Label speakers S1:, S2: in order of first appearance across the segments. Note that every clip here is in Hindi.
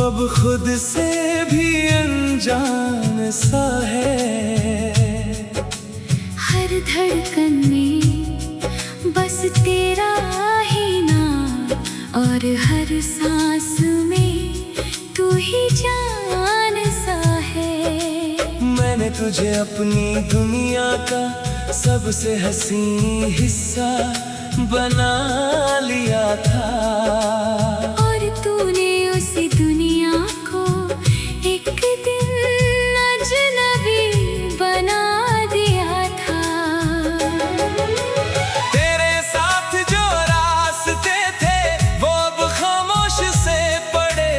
S1: अब खुद से भी अनजान सा है।
S2: हर धड़कन में बस तेरा ही नाम, और हर सांस में तू ही जान सा है।
S1: मैंने तुझे अपनी दुनिया का सबसे हसीन हिस्सा बना लिया था,
S2: और तूने उसी दुनिया को एक दिन अजनबी बना दिया था।
S1: तेरे साथ जो रास्ते थे वो अब खामोश से पड़े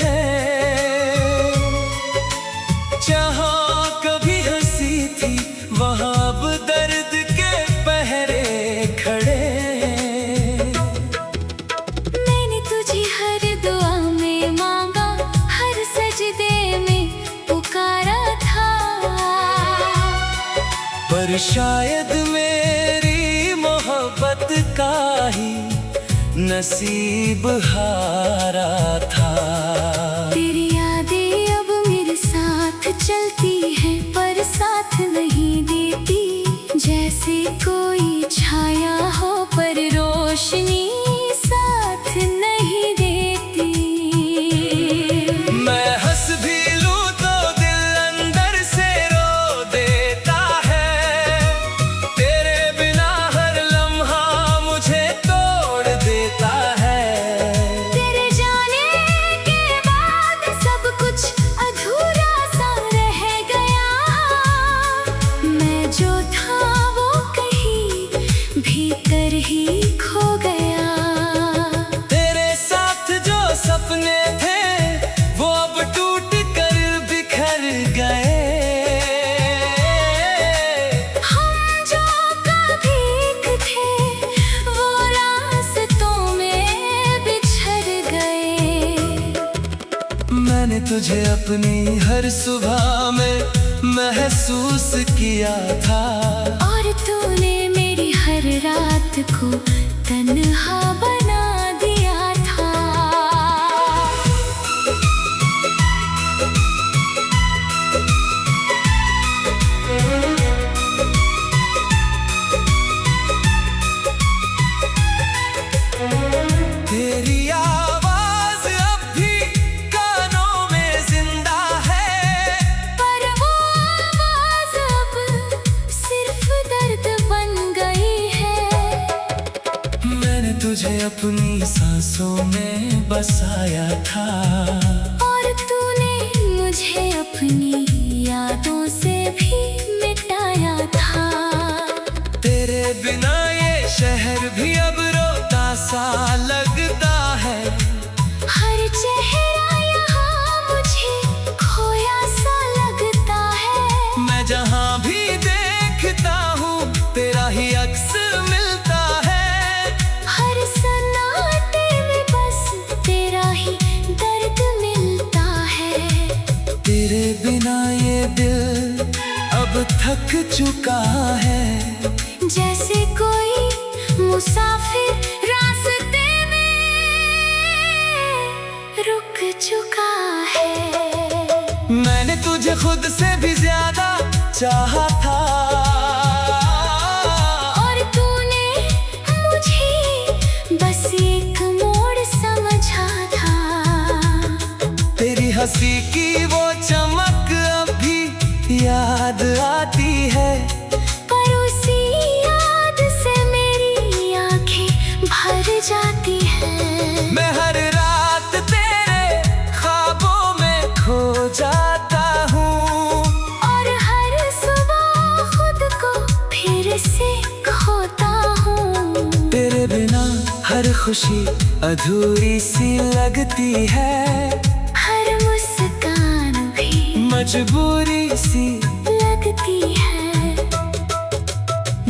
S1: हैं। जहाँ कभी हंसी थी वहाँ अब दर्द के पहरे खड़े।
S2: मैंने तुझे हर दुआ में मांगा, हर सजदे में पुकारा था,
S1: पर शायद मेरी मोहब्बत का ही नसीब हारा था।
S2: तेरी यादें अब मेरे साथ चलती हैं पर साथ नहीं देती। जैसे कोई छाया हो पर रोशनी साथ नहीं देती।
S1: मैं हंस भी लूं तो दिल अंदर से रो देता है। तेरे बिना हर लम्हा मुझे तोड़ देता है।
S2: तेरे जाने के बाद सब कुछ अधूरा सा रह गया। मैं जो था वो कहीं भीतर ही खो गया।
S1: तेरे साथ जो सपने थे वो अब टूट कर बिखर गए।
S2: हम जो कभी एक थे वो रास्तों में बिछड़ गए।
S1: मैंने तुझे अपनी हर सुबह में महसूस किया था,
S2: और तूने मेरी हर रात को तन्हा बना दिया था।
S1: तेरी आवाज अब भी कानों में जिंदा है,
S2: पर वो आवाज अब सिर्फ दर्द बन गई है।
S1: मैंने तुझे अपनी सांसों में बसाया था,
S2: और तूने मुझे अपनी यादों से भी मिटाया था।
S1: तेरे बिना ये शहर भी अब रोता सा लगता है।
S2: हर चेहरा यहाँ मुझे खोया सा लगता है।
S1: मैं जहाँ भी देखता हूँ तेरा ही अक्स मिलता है।
S2: हर सन्नाटे में बस तेरा ही दर्द मिलता है।
S1: तेरे बिना ये दिल अब थक चुका है।
S2: जैसे कोई मुसाफिर रास्ते में रुक चुका है।
S1: मैंने तुझे खुद से भी ज्यादा चाहा था,
S2: और तूने मुझे बस एक मोड़ समझा था।
S1: तेरी हंसी की वो चमक अब भी याद आती है।
S2: पर उसी याद से मेरी आंखें भर जाती हैं।
S1: मैं हर रात तेरे ख्वाबों में खो जाता हूँ,
S2: और हर सुबह खुद को फिर से खोता हूँ।
S1: तेरे बिना हर खुशी अधूरी सी लगती है।
S2: हर मुस्कान भी
S1: मजबूरी सी
S2: लगती है।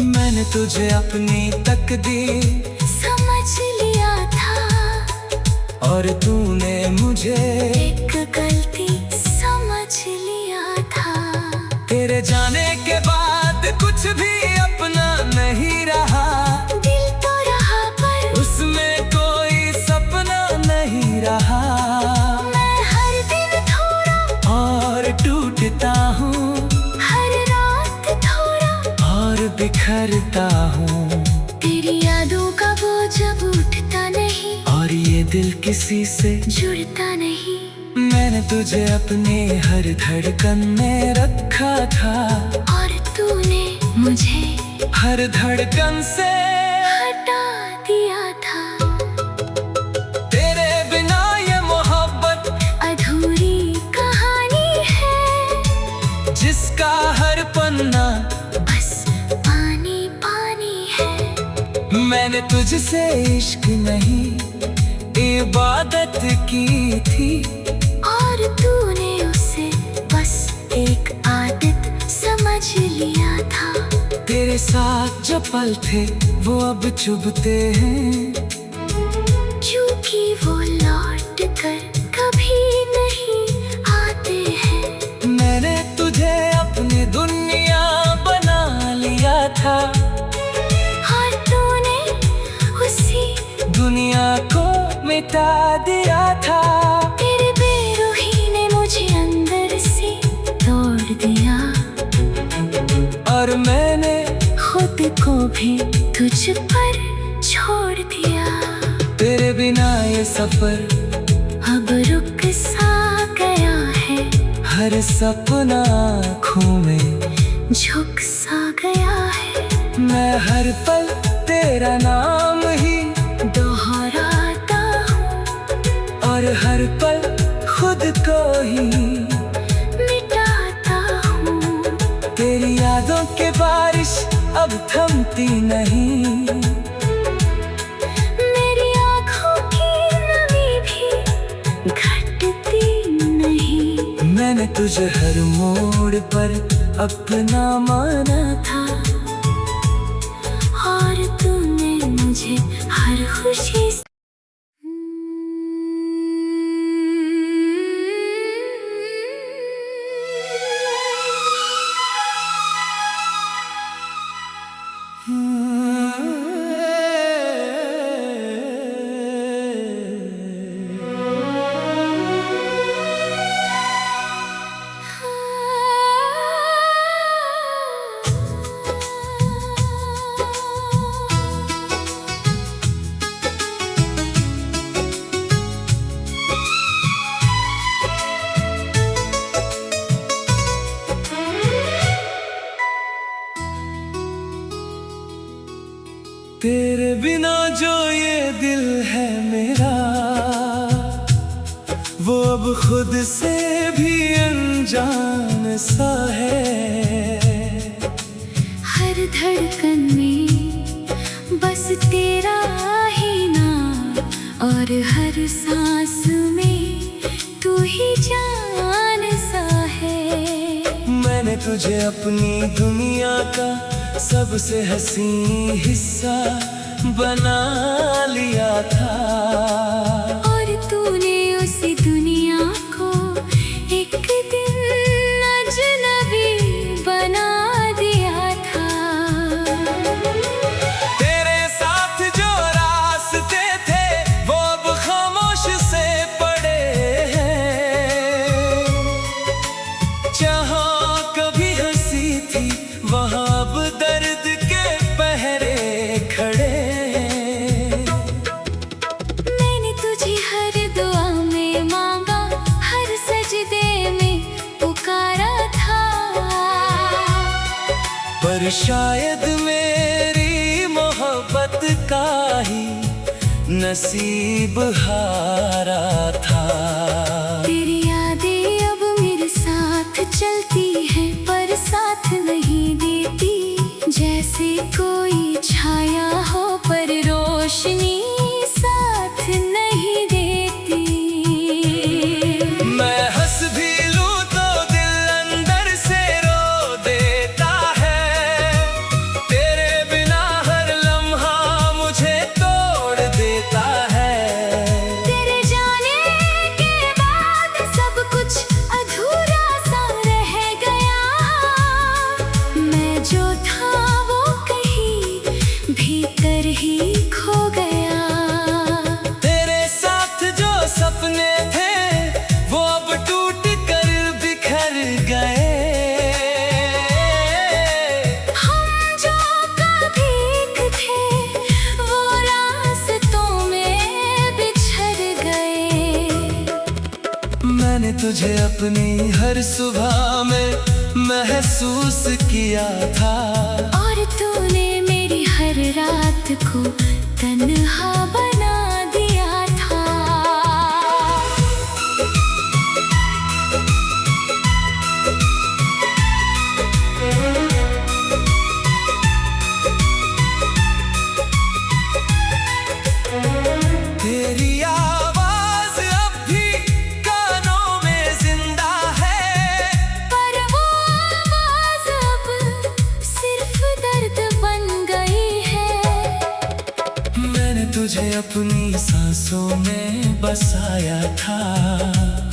S1: मैंने तुझे अपनी तकदीर
S2: समझ लिया था,
S1: और तूने मुझे
S2: एक गलती समझ लिया था।
S1: तेरे जाने के बाद कुछ भी अपना नहीं रहा।
S2: दिल तो रहा पर
S1: उसमें कोई सपना नहीं रहा।
S2: मैं हर
S1: बिखरता हूँ।
S2: तेरी यादों का बोझ अब उठता नहीं,
S1: और ये दिल किसी से
S2: जुड़ता नहीं।
S1: मैंने तुझे अपने हर धड़कन में रखा था,
S2: और तूने मुझे
S1: हर धड़कन से
S2: हटा दिया था।
S1: तेरे बिना ये मोहब्बत
S2: अधूरी कहानी है,
S1: जिसका हर पन्ना
S2: बस पानी पानी है।
S1: मैंने तुझसे इश्क नहीं इबादत की थी,
S2: और तूने उसे बस एक आदत समझ लिया था।
S1: तेरे साथ जो पल थे वो अब चुभते हैं,
S2: क्योंकि वो लौट कर कभी नहीं आते हैं।
S1: मैंने तुझे अपनी दुनिया बना लिया था,
S2: और तूने उसी
S1: दुनिया को मिटा दिया था।
S2: तेरे बेरुखी ने मुझे अंदर से तोड़ दिया,
S1: और मैंने
S2: खुद को भी तुझ पर छोड़ दिया।
S1: तेरे बिना ये सफर
S2: अब रुक सा गया है,
S1: हर सपना आँखों में
S2: झुक सा गया है।
S1: मैं हर पल तेरा नाम ही
S2: दोहराता हूँ,
S1: और हर पल खुद को ही
S2: मिटाता हूँ।
S1: तेरी यादों के बारिश अब थमती नहीं,
S2: मेरी आँखों की नमी भी घटती नहीं।
S1: मैंने तुझे हर मोड़ पर अपना माना था,
S2: और तूने मुझे हर खुशी से
S1: तेरे बिना जो ये दिल है मेरा, वो अब खुद से भी अनजान सा है।
S2: हर धड़कन में बस तेरा ही नाम, और हर सांस में तू ही जान सा है।
S1: मैंने तुझे अपनी दुनिया का सबसे हसी हिस्सा बना लिया था,
S2: और तूने उसी दुनिया को एक दिन अजनबी बना दिया था।
S1: तेरे साथ जो रास्ते थे वो अब खामोश से पड़े हैं, जहाँ कभी हंसी थी वहाँ अब दर्द के पहरे खड़े हैं।
S2: मैंने तुझे हर दुआ में मांगा, हर सजदे में पुकारा था,
S1: पर शायद मेरी मोहब्बत का ही नसीब हारा था।
S2: तेरी यादें अब मेरे साथ चलती हैं, पर साथ नहीं देती। जैसे कोई छाया हो पर रोशनी साथ नहीं देती।
S1: मैं हंस भी लूं तो दिल अंदर से रो देता है, तेरे बिना हर लम्हा मुझे तोड़ देता है।
S2: तेरे जाने के बाद
S1: मैंने तुझे अपनी हर सुबह में महसूस किया था,
S2: और तूने मेरी हर रात को तन्हा बना दिया था।
S1: तेरी आवाज अब भी कानों में जिंदा है,
S2: पर वो आवाज अब सिर्फ दर्द बन गई है।
S1: मैंने तुझे अपनी सांसों में बसाया था,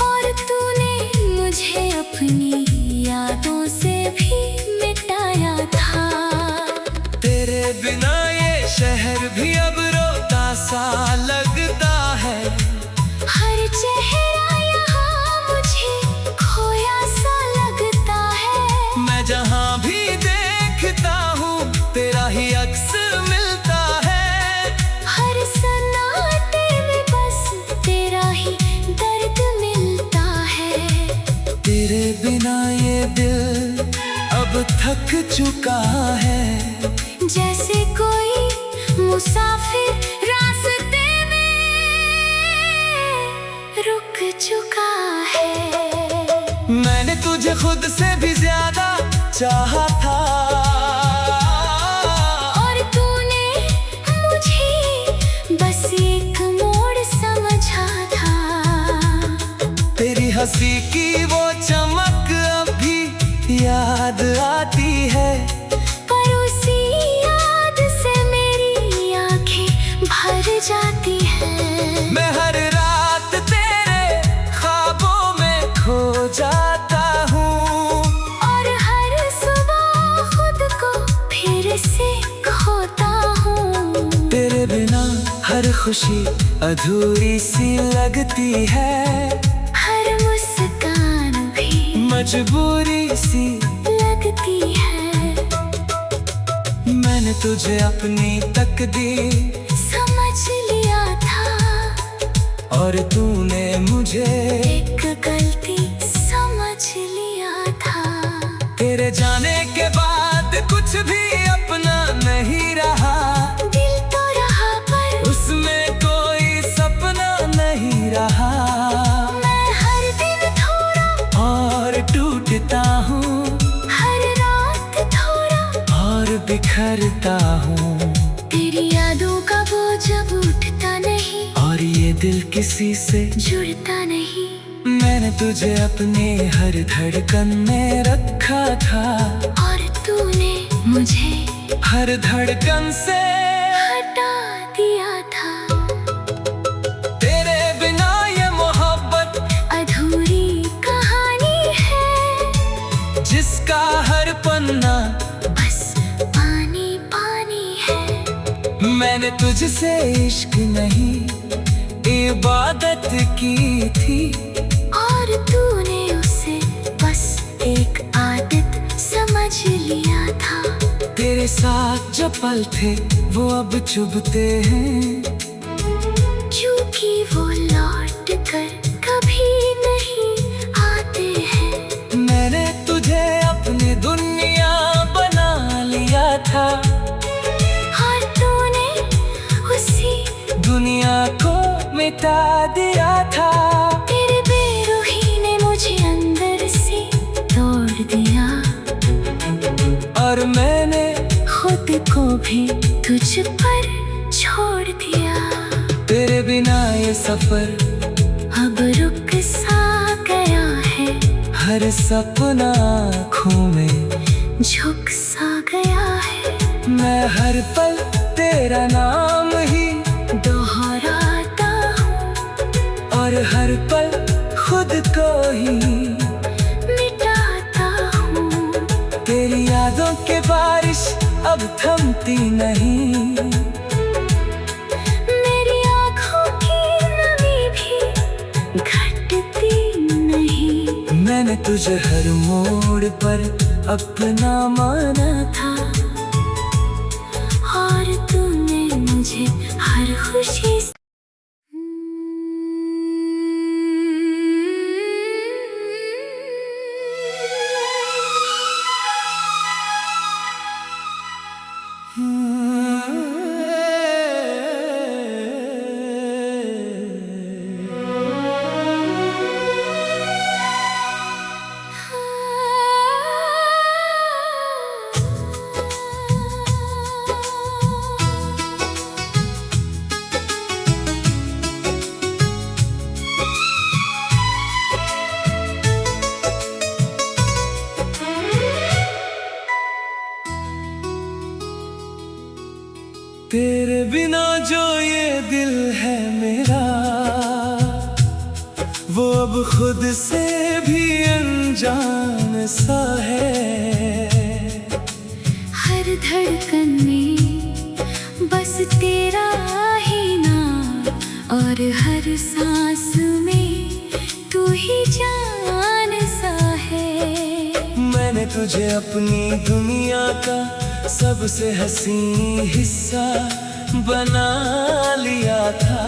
S2: और तूने मुझे अपनी यादों से भी मिटाया था।
S1: तेरे बिना ये शहर भी अब रोता सा लगता है,
S2: हर चेहरा यहाँ मुझे खोया सा लगता है।
S1: मैं जहाँ भी देखता हूँ तेरा ही अक्स मिलता है,
S2: हर सन्नाटे में बस तेरा ही दर्द मिलता है।
S1: तेरे बिना ये दिल अब थक चुका है,
S2: जैसे कोई मुसाफिर रास्ते में रुक चुका है।
S1: मैंने तुझे खुद से भी ज्यादा चाहा था,
S2: और तूने मुझे बस एक मोड़ समझा था।
S1: तेरी हंसी की वो चमक अब भी याद आती है,
S2: पर उसी याद से मेरी आंखें भर जाती हैं।
S1: मैं हर रात तेरे ख्वाबों में खो जाता हूँ,
S2: और हर सुबह खुद को फिर से खोता हूँ।
S1: तेरे बिना हर खुशी अधूरी सी लगती है,
S2: हर मुस्कान भी
S1: मजबूरी सी
S2: लगती है।
S1: मैंने तुझे अपनी तकदीर
S2: समझ लिया था,
S1: और तूने मुझे
S2: एक गलती समझ लिया था।
S1: तेरे जाने के बाद कुछ भी अपना नहीं रहा,
S2: दिल तो रहा पर
S1: उसमें कोई सपना नहीं रहा।
S2: मैं हर दिन थोड़ा
S1: और टूटता हूँ,
S2: हर रात थोड़ा
S1: और बिखरता हूँ,
S2: तेरी यादों का बोझ अब उठता नहीं,
S1: और ये दिल किसी से
S2: जुड़ता नहीं।
S1: मैंने तुझे अपने हर धड़कन में रखा था,
S2: और तूने मुझे
S1: हर धड़कन से
S2: हटा दिया था।
S1: तेरे बिना ये मोहब्बत
S2: अधूरी कहानी है,
S1: जिसका हर पन्ना
S2: बस पानी पानी है।
S1: मैंने तुझसे इश्क नहीं इबादत की थी,
S2: और तूने उसे बस एक आदत समझ लिया था।
S1: तेरे साथ जो पल थे वो अब चुभते हैं,
S2: क्योंकि वो लौट कर कभी नहीं आते हैं।
S1: मैंने तुझे अपनी दुनिया बना लिया था,
S2: और तूने उसी
S1: दुनिया को मिटा दिया था।
S2: तेरे बेरुखी ने मुझे अंदर से तोड़ दिया,
S1: और मैंने
S2: खुद को भी तुझ पर छोड़ दिया।
S1: तेरे बिना ये सफर
S2: अब रुक सा गया है,
S1: हर सपना आँखों में
S2: झुक सा गया है।
S1: मैं हर पल तेरा नाम ही
S2: दोहराता हूँ,
S1: और हर पल खुद को ही
S2: मिटाता हूँ।
S1: तेरी यादों के बारिश अब थमती नहीं,
S2: मेरी आँखों की नमी भी घटती नहीं।
S1: मैंने तुझे हर मोड़ पर अपना माना था,
S2: और तूने मुझे हर खुशी
S1: वो अब खुद से भी अनजान सा है।
S2: हर धड़कन में बस तेरा ही नाम, और हर सांस में तू ही जान सा है।
S1: मैंने तुझे अपनी दुनिया का सबसे हसीन हिस्सा बना लिया था,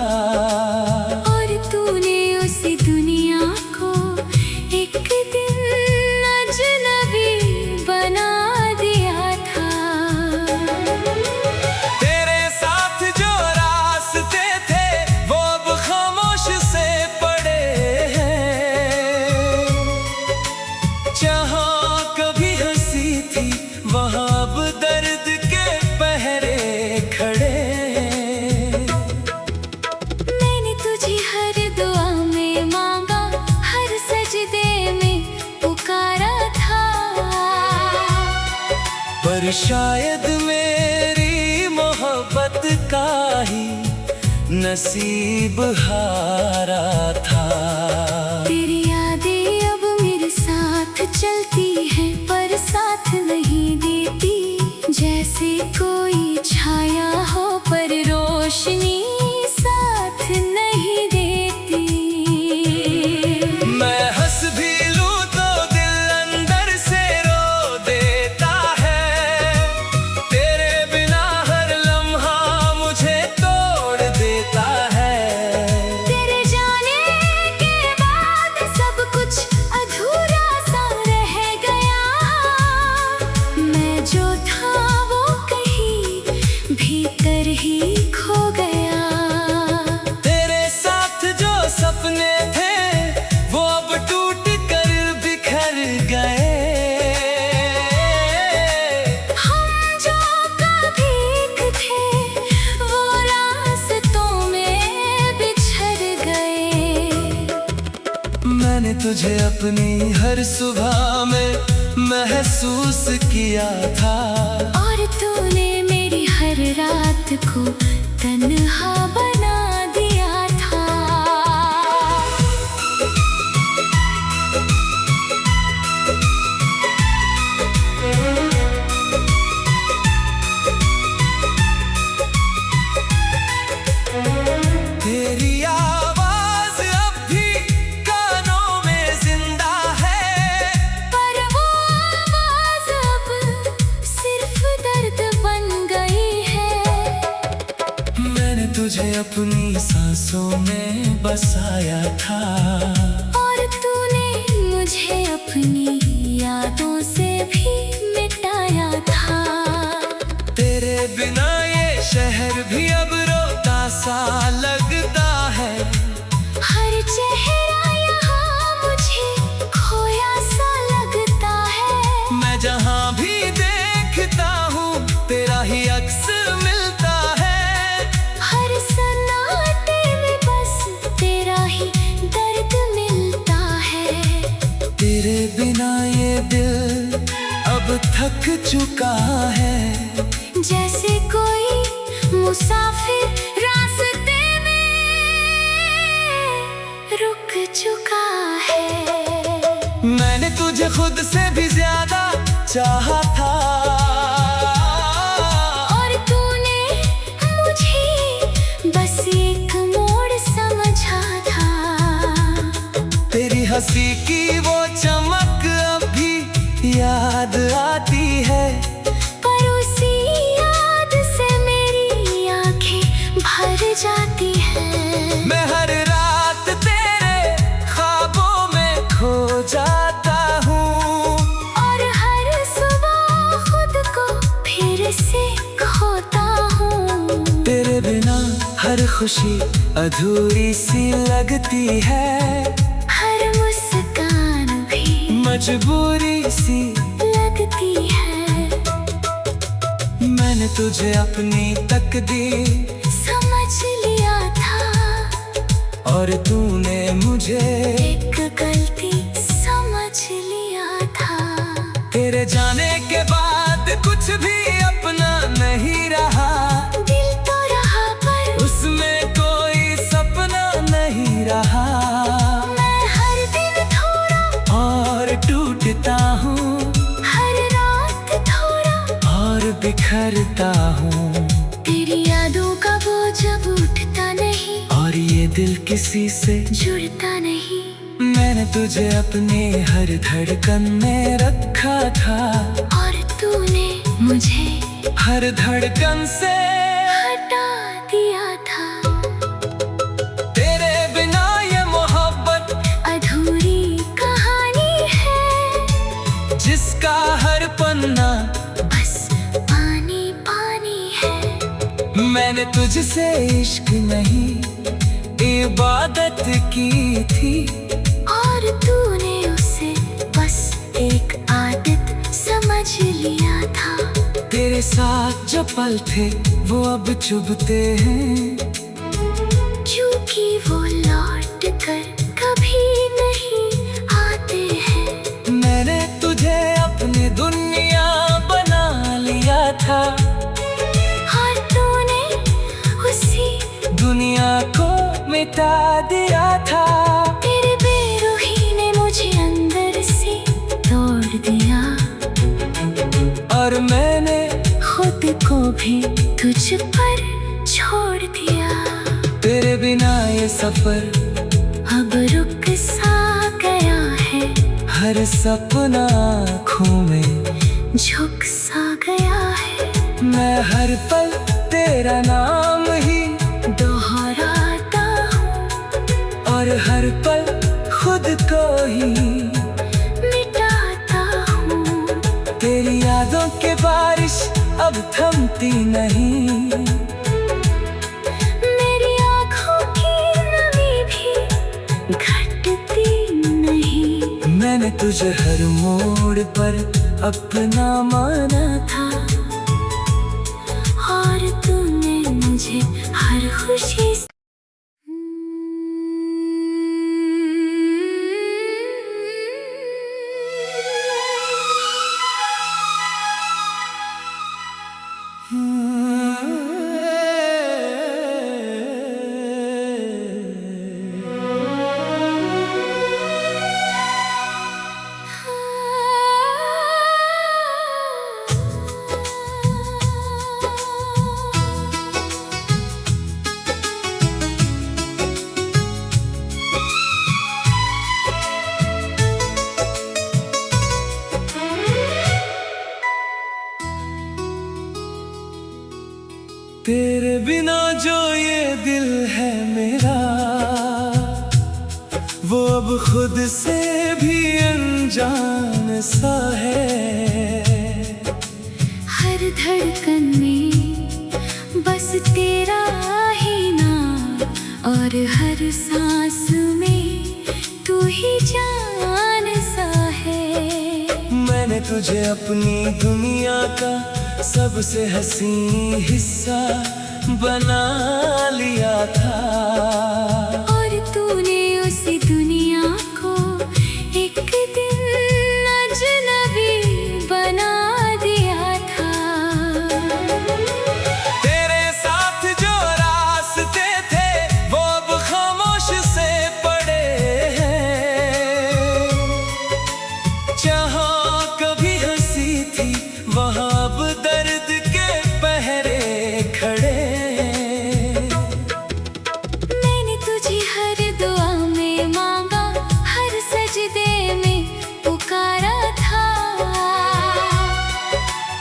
S2: और तूने उसी दुनिया को एक दिन अजनबी बना दिया था।
S1: तेरे साथ जो रास्ते थे वो अब खामोश से पड़े हैं। जहाँ कभी हंसी थी वहाँ अब दर्द के पहरे खड़े।
S2: मैंने तुझे हर दुआ में मांगा, हर सजदे में पुकारा था,
S1: पर शायद मेरी मोहब्बत का ही नसीब हारा था।
S2: तेरी यादें अब मेरे साथ चलती हैं पर साथ नहीं देती। जैसे कोई छाया हो पर रोशनी साथ नहीं देती।
S1: मैं हंस भी लूं तो दिल अंदर से रो देता है। तेरे बिना हर लम्हा मुझे तोड़ देता है।
S2: तेरे जाने के बाद सब कुछ अधूरा सा रह गया। मैं जो था वो कहीं भीतर ही खो गया।
S1: तेरे साथ जो सपने थे वो अब टूट कर बिखर गए।
S2: हम जो कभी एक थे वो रास्तों में बिछड़ गए।
S1: मैंने तुझे अपनी हर सुबह में महसूस किया था,
S2: और तूने मेरी हर रात को तन्हा बना दिया था।
S1: तेरी आवाज अब भी कानों में जिंदा है,
S2: पर वो आवाज अब सिर्फ दर्द बन गई है।
S1: मैंने तुझे अपनी सांसों में बसाया था,
S2: और तूने मुझे अपनी यादों से भी मिटाया था।
S1: तेरे बिना ये शहर भी अब रोता सा लगता है।
S2: हर चेहरा यहाँ मुझे खोया सा लगता है।
S1: मैं जहाँ भी देखता हूँ तेरा ही अक्स मिलता है।
S2: हर सन्नाटे में बस तेरा ही दर्द मिलता है।
S1: तेरे बिना ये दिल अब थक चुका है।
S2: जैसे कोई मुसाफिर रास्ते में रुक चुका है।
S1: मैंने तुझे खुद से भी ज्यादा चाहा था,
S2: और तूने मुझे बस एक मोड़ समझा था।
S1: तेरी हंसी की वो चमक अब भी याद आती है।
S2: पर उसी याद से मेरी आंखें भर जाती हैं।
S1: मैं हर रात तेरे ख्वाबों में खो जाता हूँ,
S2: और हर सुबह खुद को फिर से खोता हूँ।
S1: तेरे बिना हर खुशी अधूरी सी लगती है।
S2: हर मुस्कान भी
S1: मजबूरी सी
S2: लगती है।
S1: मैंने तुझे अपनी तकदीर
S2: समझ लिया था,
S1: और तूने मुझे
S2: एक गलती समझ लिया था।
S1: तेरे जाने के बाद कुछ भी अपना नहीं रहा।
S2: दिल तो रहा पर
S1: उसमें कोई सपना नहीं रहा।
S2: मैं
S1: बिखरता हूँ।
S2: तेरी यादों का बोझ अब उठता नहीं,
S1: और ये दिल किसी से
S2: जुड़ता नहीं।
S1: मैंने तुझे अपने हर धड़कन में रखा था,
S2: और तूने मुझे
S1: हर धड़कन से
S2: हटा दिया था।
S1: तेरे बिना ये मोहब्बत
S2: अधूरी कहानी है,
S1: जिसका हर पन्ना
S2: बस पानी पानी है।
S1: मैंने तुझसे इश्क नहीं इबादत की थी,
S2: और तूने उसे बस एक आदत समझ लिया था।
S1: तेरे साथ जो पल थे वो अब चुभते हैं,
S2: क्योंकि वो लौट कर कभी नहीं आते हैं।
S1: मैंने तुझे अपनी दुनिया बना लिया था,
S2: और तूने उसी
S1: दुनिया को मिटा दिया था।
S2: तेरे बेरुखी ने मुझे अंदर से तोड़ दिया,
S1: और मैंने
S2: खुद को भी तुझ पर छोड़ दिया।
S1: तेरे बिना ये सफर
S2: अब रुक सा गया है,
S1: हर सपना आँखों में
S2: झुक सा गया है।
S1: मैं हर पल तेरा नाम ही
S2: दोहराता हूँ,
S1: और हर पल खुद को ही
S2: मिटाता हूँ।
S1: तेरी यादों के बारिश अब थमती नहीं,
S2: मेरी आँखों की नमी भी घटती नहीं।
S1: मैंने तुझे हर मोड़ पर अपना माना था,
S2: और तूने मुझे हर खुशी से
S1: तेरे बिना जो ये दिल है मेरा, वो अब खुद से भी अनजान सा है।
S2: हर धड़कन में बस तेरा ही नाम, और हर सांस में तू ही जान सा है।
S1: मैंने तुझे अपनी दुनिया का सबसे हसीन हिस्सा बना लिया था,
S2: और तूने उसी दुनिया को एक दिन अजनबी बना दिया था।
S1: तेरे साथ जो रास्ते थे वो अब खामोश से पड़े हैं, जहाँ कभी हंसी थी वहाँ अब दर्द के पहरे खड़े हैं।
S2: मैंने तुझे हर दुआ में मांगा, हर सजदे में पुकारा था।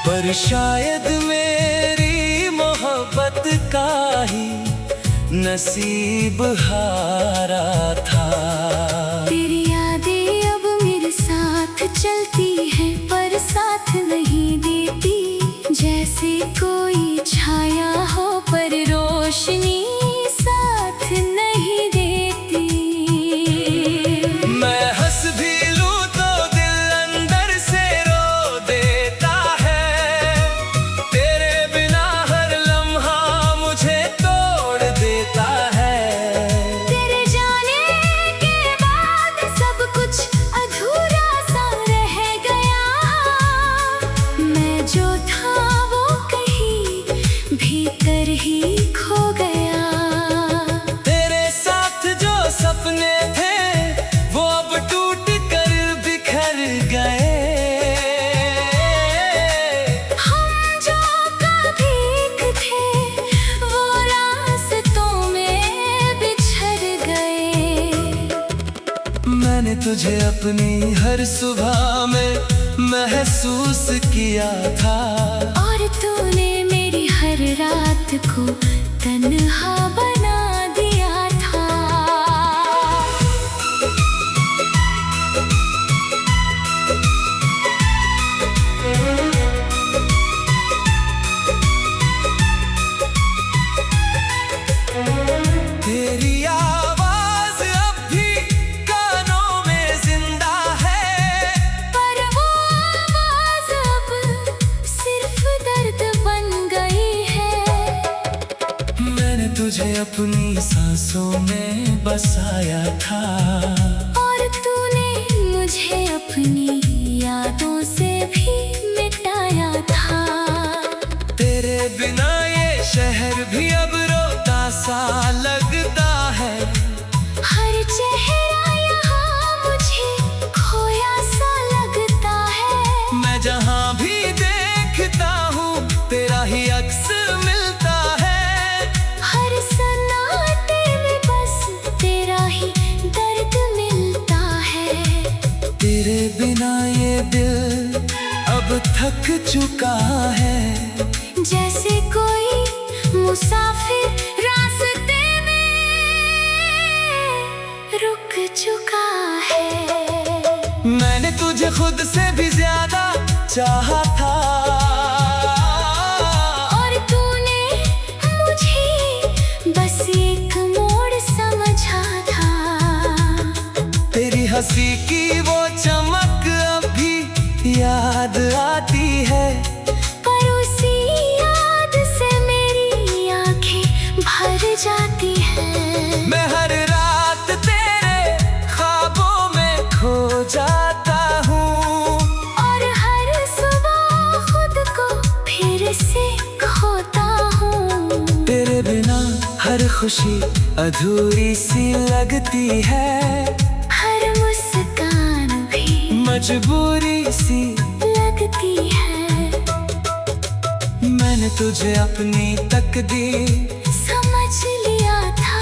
S1: पर शायद मेरी मोहब्बत का ही नसीब हारा था।
S2: तेरी यादें अब मेरे साथ चलती हैं, पर साथ नहीं देती। जैसे कोई छाया हो पर रोशनी साथ नहीं देती।
S1: मैं हंस भी लूं तो दिल अंदर से रो देता है, तेरे बिना हर लम्हा मुझे तोड़ देता है।
S2: तेरे
S1: मैंने तुझे अपनी हर सुबह में महसूस किया था,
S2: और तूने मेरी हर रात को तन्हा बना दिया था।
S1: तेरी आवाज अब भी कानों में जिंदा है,
S2: पर वो आवाज अब सिर्फ दर्द बन गई है।
S1: मैंने तुझे अपनी सांसों में बसाया था,
S2: और तूने मुझे अपनी यादों से भी मिटाया था।
S1: तेरे बिना ये शहर भी अब रोता सा लगता है,
S2: हर चेहरा यहाँ मुझे खोया सा लगता है।
S1: मैं जहाँ भी देखता हूँ तेरा ही अक्स मिलता है,
S2: हर सन्नाटे में बस तेरा ही दर्द मिलता है।
S1: तेरे बिना ये दिल अब थक चुका है,
S2: जैसे कोई मुसाफिर रास्ते में रुक चुका है।
S1: मैंने तुझे खुद से भी ज्यादा चाहा था,
S2: और तूने मुझे बस एक मोड़ समझा था।
S1: तेरी हंसी की वो चमक अब भी याद आती है,
S2: पर उसी याद से मेरी आंखें भर जाती हैं।
S1: मैं हर रात तेरे ख्वाबों में खो जाता हूँ,
S2: और हर सुबह खुद को फिर से खोता हूँ।
S1: तेरे बिना हर खुशी अधूरी सी लगती है,
S2: हर मुस्कान भी
S1: मजबूरी सी
S2: लगती है।
S1: मैंने तुझे अपनी तकदीर
S2: समझ लिया था,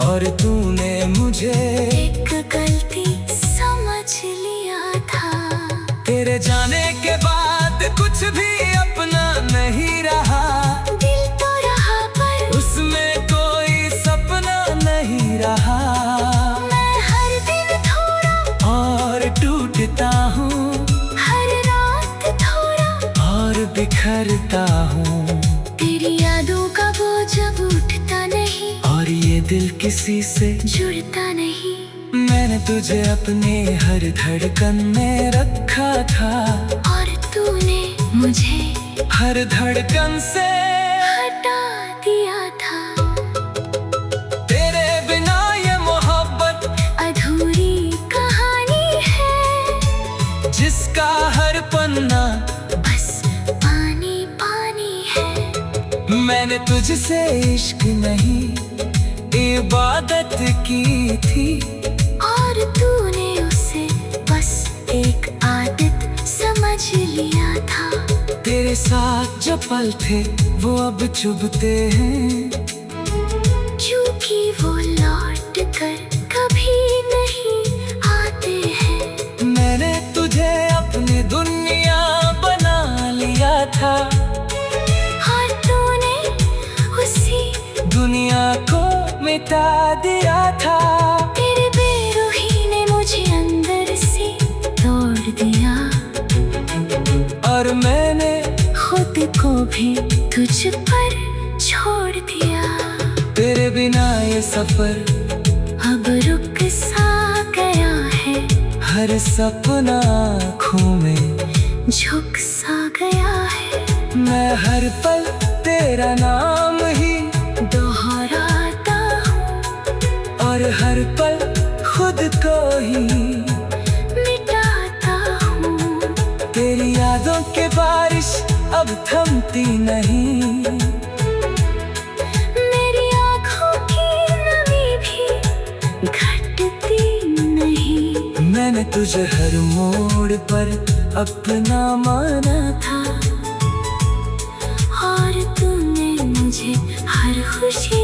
S1: और तूने मुझे
S2: एक गलती समझ लिया था।
S1: तेरे जाने के बाद कुछ भी अपना नहीं रहा,
S2: दिल तो रहा पर
S1: उसमें कोई सपना नहीं रहा।
S2: मैं हर दिन थोड़ा
S1: और टूटता हूँ,
S2: हर रात थोड़ा
S1: और बिखरता हूँ,
S2: तेरी यादों का बोझ अब उठता नहीं,
S1: और ये दिल किसी से
S2: जुड़ता नहीं।
S1: मैंने तुझे अपने हर धड़कन में रखा था,
S2: और तूने मुझे
S1: हर धड़कन से
S2: हटा दिया था।
S1: तेरे बिना ये मोहब्बत
S2: अधूरी कहानी है,
S1: जिसका हर पन्ना
S2: बस पानी पानी है।
S1: मैंने तुझसे इश्क नहीं इबादत की थी,
S2: और तूने उसे बस एक आदत समझ लिया था।
S1: तेरे साथ जो पल थे वो अब चुभते हैं,
S2: क्योंकि वो लौट कर कभी नहीं आते हैं।
S1: मैंने तुझे अपनी दुनिया बना लिया था,
S2: और तूने उसी
S1: दुनिया को मिटा दिया था।
S2: तेरे बेरुखी ने मुझे अंदर से तोड़ दिया,
S1: और मैंने
S2: खुद को भी तुझ पर छोड़ दिया।
S1: तेरे बिना ये सफर
S2: अब रुक सा गया है,
S1: हर सपना आँखों में
S2: झुक सा गया है।
S1: मैं हर पल तेरा नाम ही
S2: दोहराता हूँ,
S1: और हर पल खुद को ही
S2: मिटाता हूँ।
S1: तेरी यादों के बारिश अब थमती नहीं,
S2: मेरी आँखों की नमी भी घटती नहीं।
S1: मैंने तुझे हर मोड़ पर अपना माना था,
S2: और तूने मुझे हर खुशी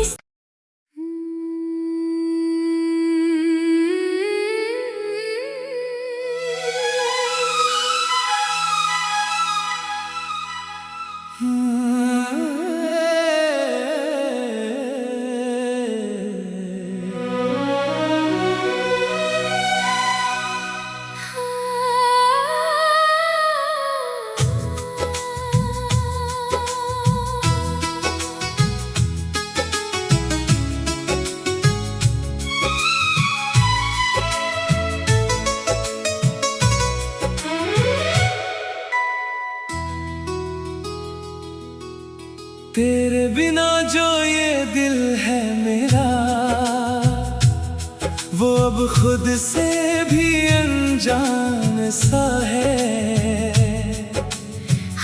S1: वो अब खुद से भी अनजान सा है।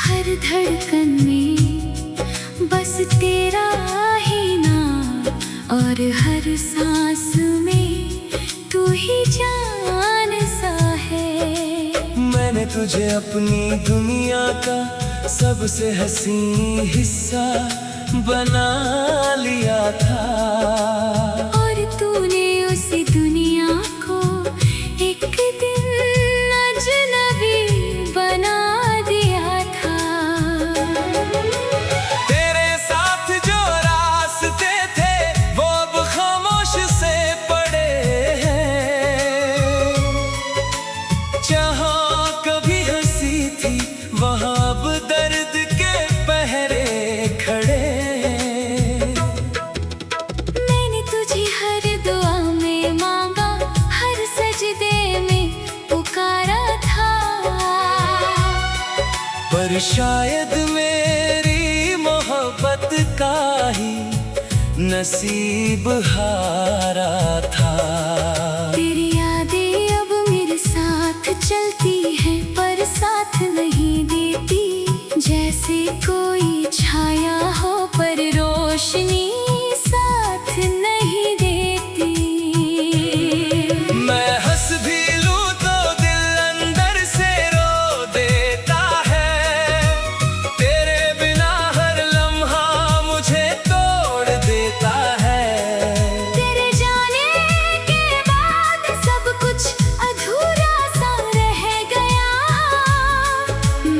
S2: हर धड़कन में बस तेरा ही नाम, और हर सांस में तू ही जान सा है।
S1: मैंने तुझे अपनी दुनिया का सबसे हसीन हिस्सा बना लिया था,
S2: और तूने उसी दुनिया को एक दिन अजनबी बना दिया था।
S1: तेरे साथ जो रास्ते थे वो अब खामोश से पड़े हैं। जहाँ कभी हंसी थी वहाँ अब दर्द के पहरे खड़े।
S2: मैंने तुझे हर दुआ में मांगा, हर सजदे में पुकारा था,
S1: पर शायद मेरी मोहब्बत का ही नसीब हारा था।
S2: तेरी यादें अब मेरे साथ चलती हैं पर साथ नहीं देती। जैसे कोई छाया हो पर रोशनी साथ नहीं देती।
S1: मैं हंस भी लूं तो दिल अंदर से रो देता है। तेरे बिना हर लम्हा मुझे तोड़ देता है।
S2: तेरे जाने के बाद सब कुछ अधूरा सा रह गया।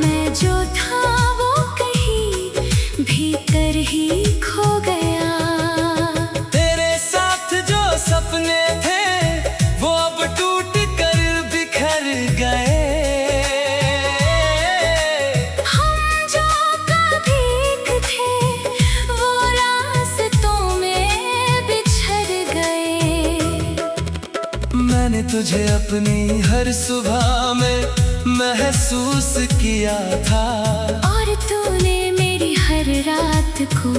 S2: मैं जो था वो कहीं भीतर ही खो गया।
S1: तेरे साथ जो सपने थे वो अब टूट कर बिखर गए।
S2: हम जो कभी एक थे वो रास्तों में बिछड़ गए।
S1: मैंने तुझे अपनी हर सुबह में महसूस किया था,
S2: और तूने मेरी हर रात को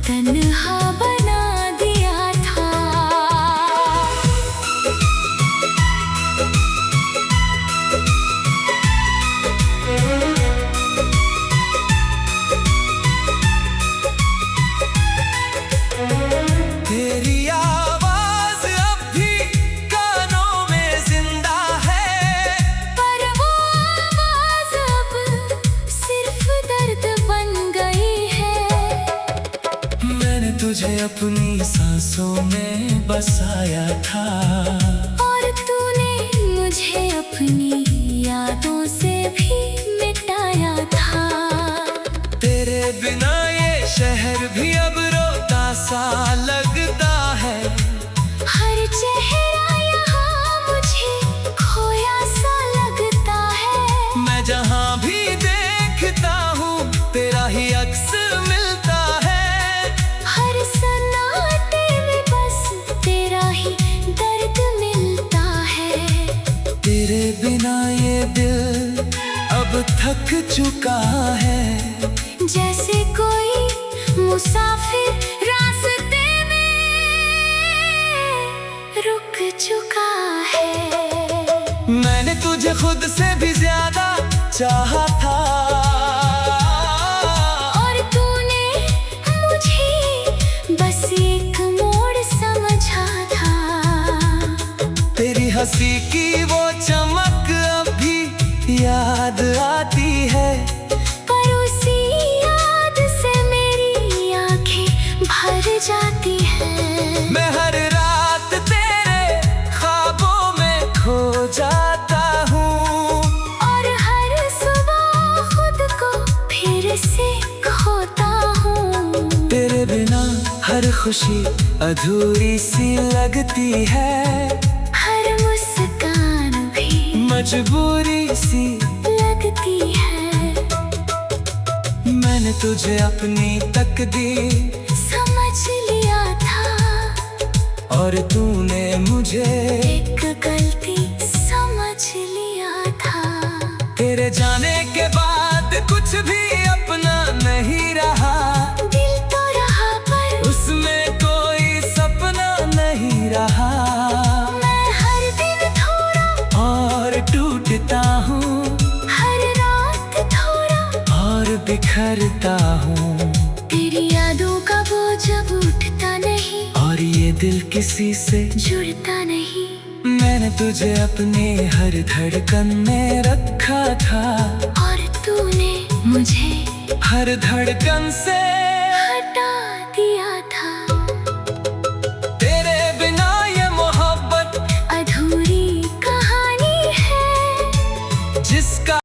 S2: तन्हा बना दिया था।
S1: तेरी आवाज अब भी कानों में जिंदा है,
S2: पर वो आवाज अब सिर्फ दर्द बन गई है।
S1: मैंने तुझे अपनी सांसों में बसाया था,
S2: और तूने मुझे अपनी यादों से भी मिटाया था।
S1: तेरे बिना ये शहर भी अब रोता सा लगता है।
S2: हर चेहरा यहाँ मुझे खोया सा लगता है।
S1: मैं जहाँ भी देखता हूँ तेरा ही अक्स मिलता है।
S2: हर सन्नाटे में बस तेरा ही दर्द मिलता है।
S1: तेरे बिना ये दिल अब थक चुका है।
S2: जैसे कोई मुसाफिर रास्ते में रुक चुका है।
S1: मैंने तुझे खुद से भी ज्यादा चाहा था,
S2: और तूने मुझे बस एक मोड़ समझा था।
S1: तेरी हंसी की वो चमक अब भी याद आती है।
S2: पर उसी याद से मेरी आंखें भर जाती हैं।
S1: मैं हर रात तेरे ख्वाबों में खो जाता हूँ,
S2: और हर सुबह खुद को फिर से खोता हूँ।
S1: तेरे बिना हर खुशी अधूरी सी लगती है।
S2: हर मुस्कान भी
S1: मजबूरी सी
S2: लगती है।
S1: मैंने तुझे अपनी तकदीर
S2: समझ लिया था,
S1: और तूने मुझे
S2: एक गलती समझ लिया था।
S1: तेरे जाने के बाद कुछ भी अपना नहीं रहा।
S2: दिल तो रहा पर
S1: उसमें कोई सपना नहीं रहा।
S2: मैं
S1: बिखरता हूँ।
S2: तेरी यादों का बोझ अब उठता नहीं,
S1: और ये दिल किसी से
S2: जुड़ता नहीं।
S1: मैंने तुझे अपने हर धड़कन में रखा था,
S2: और तूने मुझे
S1: हर धड़कन से